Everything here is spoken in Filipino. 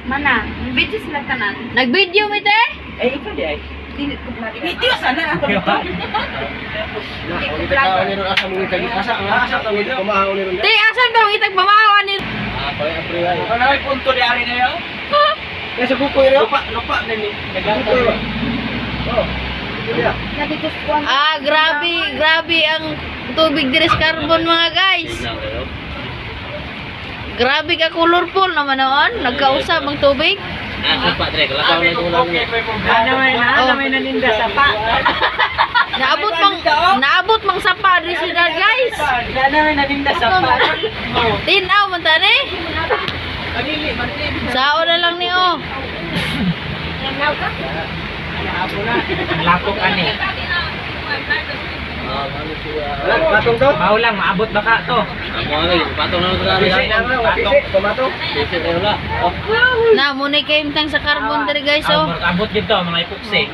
Mana? Video sila kanan. Nag-video mo ite? Eh, ikaw di ay. Video sana ako dito. Te, asan daw itag mamahawan ni? Ano ay punto di ari na yun? Kasi buko yun. Lupa na ni. Nagbuko yun. Oh. Ah, grabe ang tubig diri sa carbon mga guys. Grabe ka colorful naman noon. Nagkausap ang tubig. May naninda sa pa. Naabot mang sapa diri sila guys. May naninda sa pa. Tinaw man tani. Sao na lang ni oh. Lapok ani. Patong to? Maulang, maabot baka to. Patong na Patong. Na mo ni kay imtang sa carbon diri guys oh. Abot dito mga ipuksi.